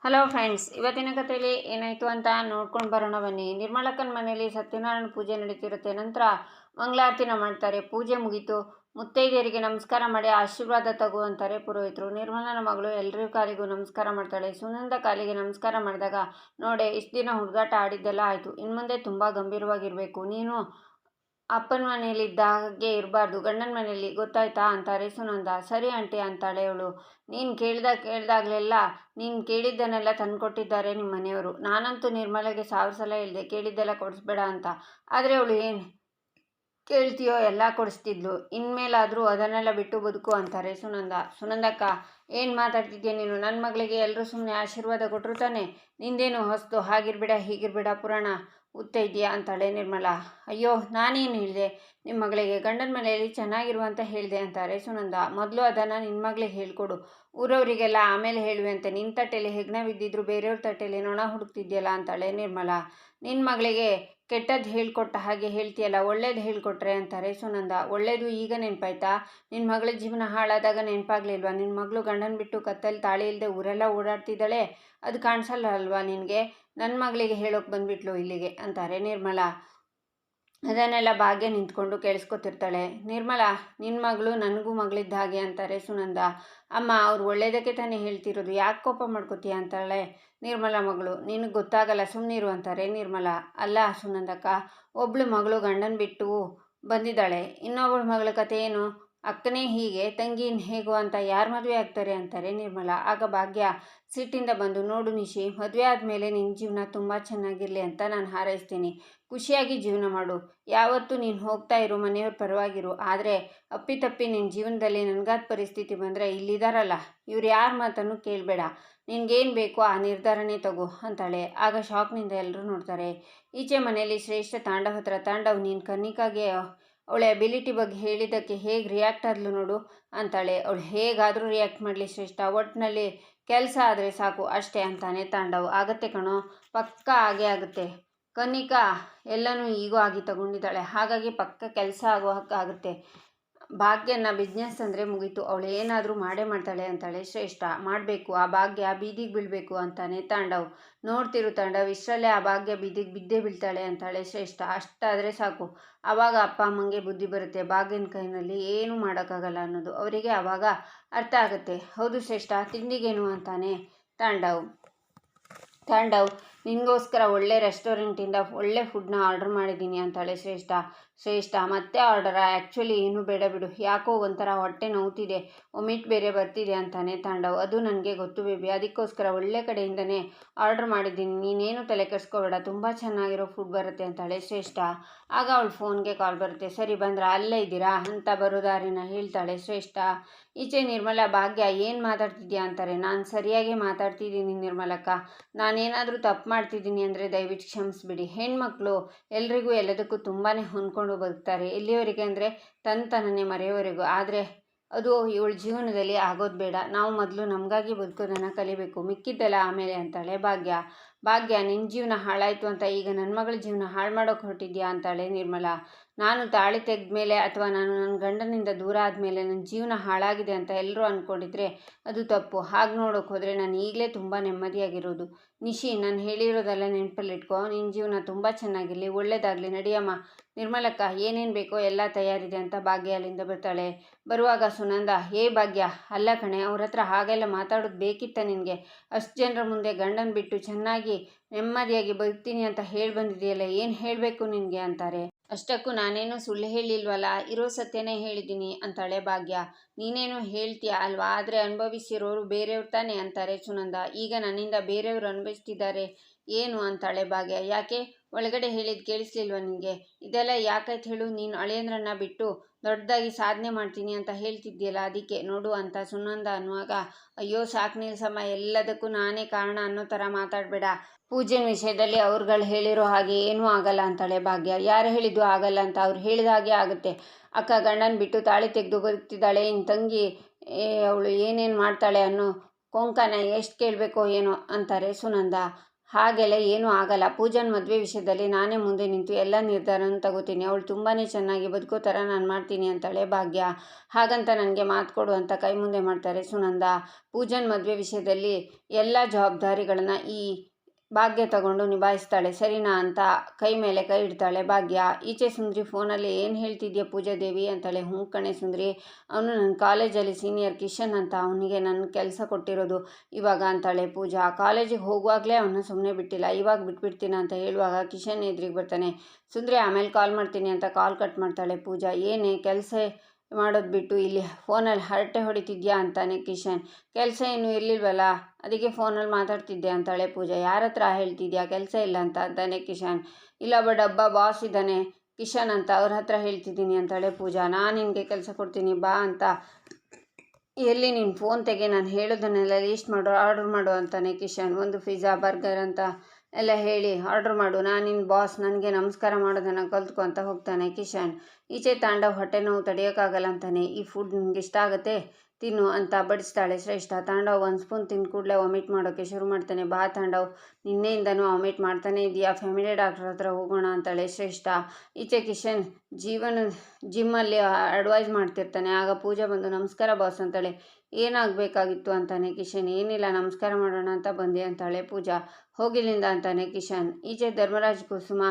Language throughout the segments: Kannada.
ಹಲೋ ಫ್ರೆಂಡ್ಸ್, ಇವತ್ತಿನ ಕಥೆಯಲ್ಲಿ ಏನಾಯಿತು ಅಂತ ನೋಡ್ಕೊಂಡು ಬರೋಣ ಬನ್ನಿ. ನಿರ್ಮಲಕ್ಕನ ಮನೆಯಲ್ಲಿ ಸತ್ಯನಾರಾಯಣ ಪೂಜೆ ನಡೀತಿರುತ್ತೆ. ನಂತರ ಮಂಗಳಾರತಿನ ಮಾಡ್ತಾರೆ. ಪೂಜೆ ಮುಗೀತು. ಮುತ್ತೈದೆಯರಿಗೆ ನಮಸ್ಕಾರ ಮಾಡಿ ಆಶೀರ್ವಾದ ತಗೋ ಅಂತಾರೆ ಪುರೋಹಿತರು. ನಿರ್ಮಲನ ಮಗಳು ಎಲ್ಲರಿಗೂ ಕಾಲಿಗೂ ನಮಸ್ಕಾರ ಮಾಡ್ತಾಳೆ. ಸುನಂದ ಕಾಲಿಗೆ ನಮಸ್ಕಾರ ಮಾಡಿದಾಗ, ನೋಡೆ ಇಷ್ಟು ದಿನ ಹುಡುಗಾಟ ಆಡಿದ್ದೆಲ್ಲ ಆಯಿತು. ಇನ್ನು ಮುಂದೆ ತುಂಬ ಗಂಭೀರವಾಗಿರಬೇಕು. ನೀನು ಅಪ್ಪನ ಮನೆಯಲ್ಲಿ ಇದ್ದ ಹಾಗೆ ಇರಬಾರ್ದು, ಗಂಡನ ಮನೆಯಲ್ಲಿ, ಗೊತ್ತಾಯ್ತಾ ಅಂತಾರೆ ಸುನಂದ. ಸರಿ ಆಂಟಿ ಅಂತಾಳೆ ಅವಳು. ನೀನು ಕೇಳಿದಾಗಲೆಲ್ಲ ನೀನು ಕೇಳಿದ್ದನ್ನೆಲ್ಲ ತಂದುಕೊಟ್ಟಿದ್ದಾರೆ ನಿಮ್ಮ ಮನೆಯವರು. ನಾನಂತೂ ನಿರ್ಮಲೆಗೆ 1000 ಸಲ ಹೇಳಿದೆ ಕೇಳಿದ್ದೆಲ್ಲ ಕೊಡಿಸ್ಬೇಡ ಅಂತ. ಆದರೆ ಅವಳು ಏನು ಕೇಳ್ತೀಯೋ ಎಲ್ಲ ಕೊಡಿಸ್ತಿದ್ಲು. ಇನ್ಮೇಲಾದರೂ ಅದನ್ನೆಲ್ಲ ಬಿಟ್ಟು ಬದುಕು ಅಂತಾರೆ ಸುನಂದ. ಸುನಂದಕ್ಕ, ಏನು ಮಾತಾಡ್ತಿದ್ಯಾ ನೀನು? ನನ್ನ ಮಗಳಿಗೆ ಎಲ್ಲರೂ ಸುಮ್ಮನೆ ಆಶೀರ್ವಾದ ಕೊಟ್ಟರು ತಾನೆ, ನಿಂದೇನು ಹೊಸ್ತು? ಹಾಗಿರ್ಬೇಡ ಹೀಗಿರ್ಬೇಡ ಪುರಾಣ ಉತ್ತ ಇದೆಯಾ ಅಂತಾಳೆ ನಿರ್ಮಲಾ. ಅಯ್ಯೋ, ನಾನೇನು ಹೇಳಿದೆ ನಿಮ್ಮ ಮಗಳಿಗೆ? ಗಂಡನ ಮನೆಯಲ್ಲಿ ಚೆನ್ನಾಗಿರು ಅಂತ ಹೇಳಿದೆ ಅಂತಾರೆ ಸುನಂದ. ಮೊದಲು ಅದನ್ನು ನಿನ್ನ ಮಗಳಿಗೆ ಹೇಳ್ಕೊಡು, ಊರವರಿಗೆಲ್ಲ ಆಮೇಲೆ ಹೇಳುವಂತೆ. ನಿನ್ನ ತಟ್ಟೆಯಲ್ಲಿ ಹೆಗ್ನ ಬಿದ್ದಿದ್ರು ಬೇರೆಯವ್ರ ತಟ್ಟೆಯಲ್ಲಿ ನೊಣ ಹುಡುಕ್ತಿದ್ಯಲ್ಲ ಅಂತಾಳೆ ನಿರ್ಮಲಾ. ನಿನ್ನ ಮಗಳಿಗೆ ಕೆಟ್ಟದ್ದು ಹೇಳ್ಕೊಟ್ಟ ಹಾಗೆ ಹೇಳ್ತೀಯಲ್ಲ, ಒಳ್ಳೇದು ಹೇಳ್ಕೊಟ್ರೆ ಅಂತಾರೆ ಸುನಂದ. ಒಳ್ಳೇದು ಈಗ ನೆನಪಾಯ್ತಾ? ನಿನ್ನ ಮಗಳ ಜೀವನ ಹಾಳಾದಾಗ ನೆನಪಾಗ್ಲಿಲ್ವಾ? ನಿನ್ನ ಮಗಳು ಗಂಡನ ಬಿಟ್ಟು ಕತ್ತಲ್ಲಿ ತಾಳಿ ಇಲ್ಲದೆ ಊರೆಲ್ಲ ಓಡಾಡ್ತಿದ್ದಾಳೆ, ಅದು ಕಾಣಿಸಲ್ಲ ಅಲ್ವಾ ನಿನಗೆ? ನನ್ನ ಮಗಳಿಗೆ ಹೇಳೋಕೆ ಬಂದುಬಿಟ್ಲು ಇಲ್ಲಿಗೆ ಅಂತಾರೆ ನಿರ್ಮಲಾ. ಅದನ್ನೆಲ್ಲ ಭಾಗ್ಯ ನಿಂತ್ಕೊಂಡು ಕೇಳಿಸ್ಕೊತಿರ್ತಾಳೆ. ನಿರ್ಮಲಾ, ನಿನ್ನ ಮಗಳು ನನಗೂ ಮಗಳಿದ್ದ ಹಾಗೆ ಅಂತಾರೆ ಸುನಂದ. ಅಮ್ಮ, ಅವ್ರು ಒಳ್ಳೇದಕ್ಕೆ ತಾನೇ ಹೇಳ್ತಿರೋದು, ಯಾಕೆ ಕೋಪ ಮಾಡ್ಕೋತೀಯ ಅಂತಾಳೆ ನಿರ್ಮಲಾ ಮಗಳು. ನಿನಗೆ ಗೊತ್ತಾಗಲ್ಲ, ಸುಮ್ಮನಿರು ಅಂತಾರೆ ನಿರ್ಮಲಾ. ಅಲ್ಲ ಸುನಂದಕ್ಕ, ಒಬ್ಳು ಮಗಳು ಗಂಡನ ಬಿಟ್ಟು ಬಂದಿದ್ದಾಳೆ, ಇನ್ನೊಬ್ಬಳ ಮಗಳ ಕತೆ ಏನು? ಅಕ್ಕನೇ ಹೀಗೆ, ತಂಗಿ ಹೇಗೋ ಅಂತ ಯಾರು ಮದುವೆ ಆಗ್ತಾರೆ ಅಂತಾರೆ ನಿರ್ಮಲಾ. ಆಗ ಭಾಗ್ಯ ಸಿಟ್ಟಿಂದ ಬಂದು, ನೋಡು ನಿಶಿ, ಮದುವೆ ಆದಮೇಲೆ ನಿನ್ನ ಜೀವನ ತುಂಬ ಚೆನ್ನಾಗಿರಲಿ ಅಂತ ನಾನು ಹಾರೈಸ್ತೀನಿ. ಖುಷಿಯಾಗಿ ಜೀವನ ಮಾಡು. ಯಾವತ್ತೂ ನೀನು ಹೋಗ್ತಾ ಇರು, ಮನೆಯವ್ರ ಪರವಾಗಿರು. ಆದರೆ ಅಪ್ಪಿತಪ್ಪಿ ನಿನ್ನ ಜೀವನದಲ್ಲಿ ನನಗಾದ ಪರಿಸ್ಥಿತಿ ಬಂದರೆ ಇಲ್ಲಿದ್ದಾರಲ್ಲ, ಇವ್ರು ಯಾರ ಮಾತನ್ನು ಕೇಳಬೇಡ. ನಿನಗೇನು ಬೇಕೋ ಆ ನಿರ್ಧಾರನೇ ತಗೋ ಅಂತಾಳೆ. ಆಗ ಶಾಕ್ನಿಂದ ಎಲ್ಲರೂ ನೋಡ್ತಾರೆ. ಈಚೆ ಮನೆಯಲ್ಲಿ ಶ್ರೇಷ್ಠ ತಾಂಡವ್ ಹತ್ರ, ತಾಂಡವ್, ನೀನು ಕನ್ನಿಕಾಗೆ ಅವಳ ಅಬಿಲಿಟಿ ಬಗ್ಗೆ ಹೇಳಿದ್ದಕ್ಕೆ ಹೇಗೆ ರಿಯಾಕ್ಟ್ ಆದ್ಲು ನೋಡು ಅಂತಾಳೆ. ಅವಳು ಹೇಗಾದರೂ ರಿಯಾಕ್ಟ್ ಮಾಡಲಿ ಶ್ರೇಷ್ಠ, ಒಟ್ಟಿನಲ್ಲಿ ಕೆಲಸ ಆದರೆ ಸಾಕು ಅಷ್ಟೇ ಅಂತಾನೆ ತಾಂಡವ್. ಆಗತ್ತೆ ಕಣೋ, ಪಕ್ಕ ಆಗೇ ಆಗುತ್ತೆ. ಕನ್ನಿಕಾ ಎಲ್ಲನೂ ಈಗೋ ಆಗಿ ತಗೊಂಡಿದ್ದಾಳೆ, ಹಾಗಾಗಿ ಪಕ್ಕ ಕೆಲಸ ಆಗೋ ಆಗುತ್ತೆ. ಭಾಗ್ಯನ ಬಿಸ್ನೆಸ್ ಅಂದರೆ ಮುಗೀತು, ಅವಳು ಏನಾದರೂ ಮಾಡೇ ಮಾಡ್ತಾಳೆ ಅಂತಾಳೆ ಶ್ರೇಷ್ಠ. ಮಾಡಬೇಕು, ಆ ಭಾಗ್ಯ ಬೀದಿಗೆ ಬೀಳಬೇಕು ಅಂತಾನೆ ತಾಂಡವ್. ನೋಡ್ತಿರು ತಾಂಡವ್, ಇಷ್ಟರಲ್ಲೇ ಆ ಭಾಗ್ಯ ಬೀದಿಗೆ ಬಿದ್ದೇ ಬೀಳ್ತಾಳೆ ಅಂತಾಳೆ ಶ್ರೇಷ್ಠ. ಅಷ್ಟಾದರೆ ಸಾಕು, ಆವಾಗ ಅಪ್ಪ ಅಮ್ಮಂಗೆ ಬುದ್ಧಿ ಬರುತ್ತೆ, ಭಾಗ್ಯನ ಕೈನಲ್ಲಿ ಏನೂ ಮಾಡೋಕ್ಕಾಗಲ್ಲ ಅನ್ನೋದು ಅವರಿಗೆ ಆವಾಗ ಅರ್ಥ ಆಗುತ್ತೆ. ಹೌದು ಶ್ರೇಷ್ಠ, ತಿಂಡಿಗೇನು ಅಂತಾನೆ ತಾಂಡವ್. ನಿನಗೋಸ್ಕರ ಒಳ್ಳೆ ರೆಸ್ಟೋರೆಂಟಿಂದ ಒಳ್ಳೆ ಫುಡ್ನ ಆರ್ಡರ್ ಮಾಡಿದ್ದೀನಿ ಅಂತಾಳೆ ಶ್ರೇಷ್ಠ. ಮತ್ತೆ ಆರ್ಡರಾ? ಆ್ಯಕ್ಚುಲಿ ಏನೂ ಬೇಡ ಬಿಡು, ಯಾಕೋ ಒಂಥರ ಹೊಟ್ಟೆ ನೋವ್ತಿದೆ, ಒಮಿಟ್ ಬೇರೆ ಬರ್ತಿದೆ ಅಂತಾನೆ ತಾಂಡವ್. ಅದು ನನಗೆ ಗೊತ್ತು ಬೇಬಿ, ಅದಕ್ಕೋಸ್ಕರ ಒಳ್ಳೆ ಕಡೆಯಿಂದನೇ ಆರ್ಡರ್ ಮಾಡಿದ್ದೀನಿ, ನೀನೇನು ತಲೆ ಕೆಡಿಸ್ಕೋಬೇಡ, ತುಂಬ ಚೆನ್ನಾಗಿರೋ ಫುಡ್ ಬರುತ್ತೆ ಅಂತಾಳೆ ಶ್ರೇಷ್ಠ. ಆಗ ಅವಳ ಫೋನ್ಗೆ ಕಾಲ್ ಬರುತ್ತೆ. ಸರಿ ಬಂದ್ರಾ, ಅಲ್ಲೇ ಇದ್ದೀರಾ ಅಂತ ಬರೋ ದಾರಿನ ಹೇಳ್ತಾಳೆ ಶ್ರೇಷ್ಠ. ಈಚೆ ನಿರ್ಮಲಾ, ಭಾಗ್ಯ ಏನು ಮಾತಾಡ್ತಿದ್ಯಾ ಅಂತಾರೆ. ನಾನು ಸರಿಯಾಗಿ ಮಾತಾಡ್ತಿದ್ದೀನಿ ನಿರ್ಮಲಕ್ಕ, ನಾನೇನಾದರೂ ತಪ್ಪು ಮಾಡ್ತಿದ್ದೀನಿ ಅಂದರೆ ದಯವಿಟ್ಟು ಕ್ಷಮಿಸ್ಬಿಡಿ. ಹೆಣ್ಮಕ್ಳು ಎಲ್ರಿಗೂ ಎಲ್ಲದಕ್ಕೂ ತುಂಬಾ ಹೊಂದ್ಕೊಂಡು ಬದುಕ್ತಾರೆ, ಎಲ್ಲಿವರೆಗೆ ಅಂದರೆ ತನ್ನತನನೇ ಮರೆಯೋವರೆಗೂ. ಆದರೆ ಅದು ಇವಳ ಜೀವನದಲ್ಲಿ ಆಗೋದು ಬೇಡ. ನಾವು ಮೊದಲು ನಮಗಾಗಿ ಬದುಕೋದನ್ನು ಕಲಿಬೇಕು, ಮಿಕ್ಕಿದ್ದೆಲ್ಲ ಆಮೇಲೆ ಅಂತಾಳೆ ಭಾಗ್ಯ, ನಿನ್ನ ಜೀವನ ಹಾಳಾಯಿತು ಅಂತ ಈಗ ನನ್ನ ಮಗಳ ಜೀವನ ಹಾಳು ಮಾಡೋಕೆ ಹೊರಟಿದ್ಯಾ ಅಂತಾಳೆ ನಿರ್ಮಲಾ. ನಾನು ತಾಳಿ ತೆಗೆದ ಮೇಲೆ ಅಥವಾ ನಾನು ನನ್ನ ಗಂಡನಿಂದ ದೂರ ಆದಮೇಲೆ ನನ್ನ ಜೀವನ ಹಾಳಾಗಿದೆ ಅಂತ ಎಲ್ಲರೂ ಅಂದ್ಕೊಂಡಿದ್ರೆ ಅದು ತಪ್ಪು. ಹಾಗೆ ನೋಡೋಕೆ ಹೋದರೆ ನಾನು ಈಗಲೇ ತುಂಬ ನೆಮ್ಮದಿಯಾಗಿರೋದು. ನಿಶಿ, ನಾನು ಹೇಳಿರೋದೆಲ್ಲ ನೆನಪಲ್ಲಿಟ್ಕೋ, ನಿನ್ನ ಜೀವನ ತುಂಬ ಚೆನ್ನಾಗಿರಲಿ, ಒಳ್ಳೆಯದಾಗಲಿ, ನಡಿಯಮ್ಮ. ನಿರ್ಮಲಕ್ಕ, ಏನೇನು ಬೇಕೋ ಎಲ್ಲ ತಯಾರಿದೆ ಅಂತ ಭಾಗ್ಯ ಅಲ್ಲಿಂದ ಬರ್ತಾಳೆ. ಬರುವಾಗ ಸುನಂದ, ಭಾಗ್ಯ, ಅಲ್ಲ ಕಣೆ, ಅವ್ರ ಹತ್ರ ಹಾಗೆಲ್ಲ ಮಾತಾಡೋದು ಬೇಕಿತ್ತ ನಿನಗೆ? ಅಷ್ಟು ಜನರ ಮುಂದೆ ಗಂಡನ ಬಿಟ್ಟು ಚೆನ್ನಾಗಿ ನೆಮ್ಮದಿಯಾಗಿ ಬದುಕ್ತೀನಿ ಅಂತ ಹೇಳಿ ಬಂದಿದೆಯಲ್ಲ, ಏನು ಹೇಳಬೇಕು ನಿನಗೆ ಅಂತಾರೆ. ಅಷ್ಟಕ್ಕೂ ನಾನೇನು ಸುಳ್ಳು ಹೇಳಿಲ್ವಲ್ಲ, ಇರೋ ಸತ್ಯನೇ ಹೇಳಿದ್ದೀನಿ ಅಂತಾಳೆ ಭಾಗ್ಯ. ನೀನೇನು ಹೇಳ್ತೀಯ ಅಲ್ವಾ, ಆದರೆ ಅನುಭವಿಸಿರೋರು ಬೇರೆಯವ್ರು ತಾನೇ ಅಂತಾರೆ ಸುನಂದ. ಈಗ ನನ್ನಿಂದ ಬೇರೆಯವರು ಅನುಭವಿಸ್ತಿದ್ದಾರೆ ಏನು ಅಂತಾಳೆ ಭಾಗ್ಯ. ಯಾಕೆ, ಒಳಗಡೆ ಹೇಳಿದ್ದು ಕೇಳಿಸ್ಲಿಲ್ವ ನಿನಗೆ? ಇದೆಲ್ಲ ಯಾಕಾಯ್ತು ಹೇಳು? ನೀನು ಅಳಿಯಂದ್ರನ್ನ ಬಿಟ್ಟು ದೊಡ್ಡದಾಗಿ ಸಾಧನೆ ಮಾಡ್ತೀನಿ ಅಂತ ಹೇಳ್ತಿದ್ದೀಯಲ್ಲ, ಅದಕ್ಕೆ ನೋಡು ಅಂತ ಸುನಂದ ಅನ್ನುವಾಗ, ಅಯ್ಯೋ ಸಾಕು ನಿಲ್ಸಮ್ಮ, ಎಲ್ಲದಕ್ಕೂ ನಾನೇ ಕಾರಣ ಅನ್ನೋ ಥರ ಮಾತಾಡಬೇಡ. ಪೂಜೆನ ವಿಷಯದಲ್ಲಿ ಅವ್ರುಗಳು ಹೇಳಿರೋ ಹಾಗೆ ಏನೂ ಆಗಲ್ಲ ಅಂತಾಳೆ ಭಾಗ್ಯ. ಯಾರು ಹೇಳಿದ್ದು ಆಗಲ್ಲ ಅಂತ? ಅವ್ರು ಹೇಳಿದ ಹಾಗೆ ಆಗುತ್ತೆ. ಅಕ್ಕ ಗಂಡನ ಬಿಟ್ಟು ತಾಳಿ ತೆಗೆದು ಬದುಕ್ತಿದ್ದಾಳೆ, ಇನ್ನು ತಂಗಿ ಅವಳು ಏನೇನು ಮಾಡ್ತಾಳೆ ಅನ್ನೋ ಕೊಂಕನ ಎಷ್ಟು ಕೇಳಬೇಕೋ ಏನೋ ಅಂತಾರೆ ಸುನಂದ. ಹಾಗೆಲ್ಲ ಏನೂ ಆಗಲ್ಲ. ಪೂಜಾನ ಮದುವೆ ವಿಷಯದಲ್ಲಿ ನಾನೇ ಮುಂದೆ ನಿಂತು ಎಲ್ಲ ನಿರ್ಧಾರನೂ ತಗೋತೀನಿ. ಅವಳು ತುಂಬಾ ಚೆನ್ನಾಗಿ ಬದುಕೋ ಥರ ನಾನು ಮಾಡ್ತೀನಿ ಅಂತಾಳೆ ಭಾಗ್ಯ. ಹಾಗಂತ ನನಗೆ ಮಾತು ಕೊಡು ಅಂತ ಕೈ ಮುಂದೆ ಮಾಡ್ತಾರೆ ಸುನಂದ. ಪೂಜಾನ ಮದುವೆ ವಿಷಯದಲ್ಲಿ ಎಲ್ಲ ಜವಾಬ್ದಾರಿಗಳನ್ನು ಈ ಭಾಗ್ಯ ತಗೊಂಡು ನಿಭಾಯಿಸ್ತಾಳೆ ಸರಿನಾ ಅಂತ ಕೈ ಮೇಲೆ ಕೈ ಇಡ್ತಾಳೆ ಭಾಗ್ಯ. ಈಚೆ ಸುಂದ್ರಿ ಫೋನಲ್ಲಿ ಏನು ಹೇಳ್ತಿದ್ಯಾ ಪೂಜಾದೇವಿ ಅಂತಾಳೆ. ಹ್ಞೂ ಕಣೆ ಸುಂದ್ರಿ, ಅವನು ನನ್ನ ಕಾಲೇಜಲ್ಲಿ ಸೀನಿಯರ್ ಕಿಶನ್ ಅಂತ, ಅವನಿಗೆ ನನ್ನ ಕೆಲಸ ಕೊಟ್ಟಿರೋದು ಇವಾಗ ಅಂತಾಳೆ ಪೂಜಾ. ಕಾಲೇಜಿಗೆ ಹೋಗುವಾಗಲೇ ಅವನ್ನ ಸುಮ್ಮನೆ ಬಿಟ್ಟಿಲ್ಲ, ಇವಾಗ ಬಿಟ್ಬಿಡ್ತೀನ ಅಂತ ಹೇಳುವಾಗ ಕಿಶನ್ ಎದುರಿಗೆ ಬರ್ತಾನೆ. ಸುಂದ್ರಿ ಆಮೇಲೆ ಕಾಲ್ ಮಾಡ್ತೀನಿ ಅಂತ ಕಾಲ್ ಕಟ್ ಮಾಡ್ತಾಳೆ ಪೂಜಾ. ಏನೇ ಕೆಲಸ ಮಾಡೋದು ಬಿಟ್ಟು ಇಲ್ಲಿ ಫೋನಲ್ಲಿ ಹರಟೆ ಹೊಡಿತಿದ್ಯಾ ಅಂತಾನೆ ಕಿಶನ್. ಕೆಲಸ ಏನು ಇರಲಿಲ್ವಲ್ಲ, ಅದಕ್ಕೆ ಫೋನಲ್ಲಿ ಮಾತಾಡ್ತಿದ್ದೆ ಅಂತಾಳೆ ಪೂಜಾ. ಯಾರ ಹತ್ರ ಹೇಳ್ತಿದ್ಯಾ ಕೆಲಸ ಇಲ್ಲ ಅಂತ ಅಂತಾನೆ ಕಿಶನ್. ಇಲ್ಲೊಬ್ಬ ಡಬ್ಬ ಬಾಸ್ ಇದ್ದಾನೆ ಕಿಶನ್ ಅಂತ, ಅವ್ರ ಹತ್ರ ಹೇಳ್ತಿದ್ದೀನಿ ಅಂತಾಳೆ ಪೂಜಾ. ನಾನು ನಿನಗೆ ಕೆಲಸ ಕೊಡ್ತೀನಿ ಬಾ ಅಂತ. ಎಲ್ಲಿ ನೀನು ಫೋನ್ ತೆಗೆ, ನಾನು ಹೇಳೋದನ್ನೆಲ್ಲ ಲೀಸ್ಟ್ ಮಾಡು, ಆರ್ಡ್ರ್ ಮಾಡು ಅಂತಾನೆ ಕಿಶನ್. ಒಂದು ಪಿಜ್ಜಾ ಬರ್ಗರ್ ಅಂತ ಎಲ್ಲ ಹೇಳಿ ಆರ್ಡ್ರ್ ಮಾಡು, ನಾನು ನಿನ್ನ ಬಾಸ್, ನನಗೆ ನಮಸ್ಕಾರ ಮಾಡೋದನ್ನು ಕಲ್ತ್ಕೊ ಅಂತ ಹೋಗ್ತಾನೆ ಕಿಶನ್. ಈಚೆ ತಾಂಡವ್ ಹೊಟ್ಟೆ ನೋವು ತಡೆಯೋಕ್ಕಾಗಲ್ಲ ಅಂತಾನೆ. ಈ ಫುಡ್ ನಿನಗೆ ಇಷ್ಟ ಆಗುತ್ತೆ ತಿನ್ನು ಅಂತ ಬಡಿಸ್ತಾಳೆ ಶ್ರೇಷ್ಠ. ತಾಂಡವ್ ಒಂದು ಸ್ಪೂನ್ ತಿಂದ ಕೂಡಲೇ ವಾಮಿಟ್ ಮಾಡೋಕ್ಕೆ ಶುರು ಮಾಡ್ತಾನೆ. ಬಾ ತಾಂಡವ್, ನಿನ್ನೆಯಿಂದನೂ ವಾಮಿಟ್ ಮಾಡ್ತಾನೆ ಇದೆಯಾ, ಫ್ಯಾಮಿಲಿ ಡಾಕ್ಟರ್ ಹತ್ರ ಹೋಗೋಣ ಅಂತಾಳೆ ಶ್ರೇಷ್ಠ. ಈಚೆ ಕಿಶನ್ ಜಿಮ್ಮಲ್ಲಿ ಅಡ್ವೈಸ್ ಮಾಡ್ತಿರ್ತಾನೆ. ಆಗ ಪೂಜಾ ಬಂದು ನಮಸ್ಕಾರ ಬಾಸ್ ಅಂತಾಳೆ. ಏನಾಗಬೇಕಾಗಿತ್ತು ಅಂತಾನೆ ಕಿಶನ್. ಏನಿಲ್ಲ, ನಮಸ್ಕಾರ ಮಾಡೋಣ ಅಂತ ಬಂದೆ ಅಂತಾಳೆ ಪೂಜಾ. ಹೋಗಿಲ್ಲಿಂದ ಅಂತಾನೆ ಕಿಶನ್. ಈಚೆ ಧರ್ಮರಾಜ್ ಕುಸುಮ,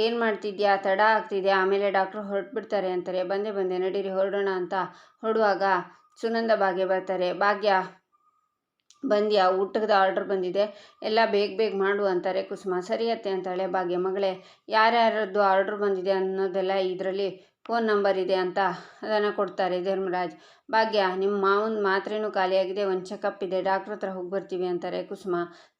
ಏನು ಮಾಡ್ತಿದ್ಯಾ, ತಡ ಆಗ್ತಿದ್ಯಾ, ಆಮೇಲೆ ಡಾಕ್ಟ್ರು ಹೊರಟ್ಬಿಡ್ತಾರೆ ಅಂತಾರೆ. ಬಂದೆ ನಡೀರಿ ಹೊರಡೋಣ ಅಂತ ಹೊರಡುವಾಗ ಸುನಂದ ಭಾಗ್ಯ ಬರ್ತಾರೆ. ಭಾಗ್ಯ, ಬಂದ್ಯಾ, ಊಟದ ಆರ್ಡ್ರ್ ಬಂದಿದೆ, ಎಲ್ಲ ಬೇಗ ಮಾಡು ಅಂತಾರೆ ಕುಸುಮ. ಸರಿ ಅತ್ತೆ ಅಂತಾಳೆ ಭಾಗ್ಯ. ಮಗಳೇ, ಯಾರ್ಯಾರದ್ದು ಆರ್ಡ್ರ್ ಬಂದಿದೆ ಅನ್ನೋದೆಲ್ಲ ಇದರಲ್ಲಿ ಫೋನ್ ನಂಬರ್ ಇದೆ ಅಂತ ಅದನ್ನು ಕೊಡ್ತಾರೆ ಧರ್ಮರಾಜ್. ಭಾಗ್ಯ, ನಿಮ್ಮ ಮಾವನ ಮಾತ್ರೆನೂ ಖಾಲಿಯಾಗಿದೆ, ಒಂದು ಚೆಕಪ್ ಇದೆ, ಡಾಕ್ಟ್ರ್ ಹತ್ರ ಹೋಗಿ ಬರ್ತೀವಿ ಅಂತಾರೆ ಕುಸುಮ.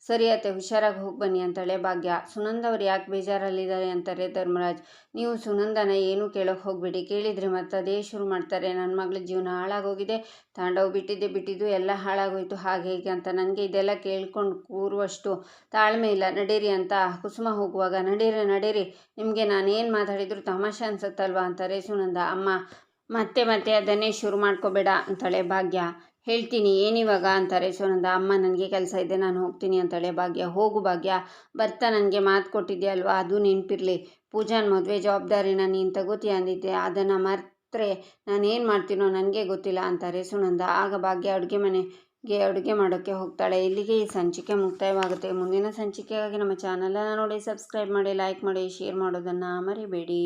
ಸರಿ ಅತ್ತೆ, ಹುಷಾರಾಗಿ ಹೋಗಿ ಬನ್ನಿ ಅಂತಾಳೆ ಭಾಗ್ಯ. ಸುನಂದವ್ರು ಯಾಕೆ ಬೇಜಾರಲ್ಲಿದ್ದಾರೆ ಅಂತಾರೆ ಧರ್ಮರಾಜ್. ನೀವು ಸುನಂದನ ಏನೂ ಕೇಳೋಕೆ ಹೋಗಬೇಡಿ, ಕೇಳಿದರೆ ಮತ್ತೆ ಅದೇ ಶುರು ಮಾಡ್ತಾರೆ. ನನ್ನ ಮಗಳ ಜೀವನ ಹಾಳಾಗೋಗಿದೆ, ತಾಂಡವ್ ಬಿಟ್ಟಿದ್ದು ಎಲ್ಲ ಹಾಳಾಗೋಯ್ತು, ಹಾಗೆ ಹೀಗೆ ಅಂತ. ನನಗೆ ಇದೆಲ್ಲ ಕೇಳ್ಕೊಂಡು ಕೂರುವಷ್ಟು ತಾಳ್ಮೆ ಇಲ್ಲ, ನಡೀರಿ ಅಂತ ಕುಸುಮ ಹೋಗುವಾಗ, ನಡೀರಿ ನಿಮಗೆ ನಾನೇನು ಮಾತಾಡಿದ್ರು ತಮಾಷೆ ಅನ್ಸುತ್ತಲ್ವಾ ಅಂತಾರೆ ಸುನಂದ. ಅಮ್ಮ, ಮತ್ತೆ ಅದನ್ನೇ ಶುರು ಮಾಡ್ಕೋಬೇಡ ಅಂತಾಳೆ ಭಾಗ್ಯ. ಹೇಳ್ತೀನಿ ಏನಿವಾಗ ಅಂತಾರೆ ಸುನಂದ. ಅಮ್ಮ, ನನಗೆ ಕೆಲಸ ಇದೆ, ನಾನು ಹೋಗ್ತೀನಿ ಅಂತಾಳೆ ಭಾಗ್ಯ. ಹೋಗು ಭಾಗ್ಯ, ಬರ್ತಾ ನನಗೆ ಮಾತು ಕೊಟ್ಟಿದ್ದೆ ಅಲ್ವಾ, ಅದು ನೆನಪಿರಲಿ. ಪೂಜಾನ ಮದುವೆ ಜವಾಬ್ದಾರಿನ ನೀನು ತಗೋತೀಯ ಅಂದಿದ್ದೆ, ಅದನ್ನು ಮರೆತರೆ ನಾನೇನು ಮಾಡ್ತೀನೋ ನನಗೆ ಗೊತ್ತಿಲ್ಲ ಅಂತಾರೆ ಸುನಂದ. ಆಗ ಭಾಗ್ಯ ಅಡುಗೆ ಮಾಡೋಕ್ಕೆ ಹೋಗ್ತಾಳೆ. ಇಲ್ಲಿಗೆ ಈ ಸಂಚಿಕೆ ಮುಕ್ತಾಯವಾಗುತ್ತೆ. ಮುಂದಿನ ಸಂಚಿಕೆಗಾಗಿ ನಮ್ಮ ಚಾನಲನ್ನು ನೋಡಿ ಸಬ್ಸ್ಕ್ರೈಬ್ ಮಾಡಿ, ಲೈಕ್ ಮಾಡಿ, ಶೇರ್ ಮಾಡೋದನ್ನು ಮರಿಬೇಡಿ.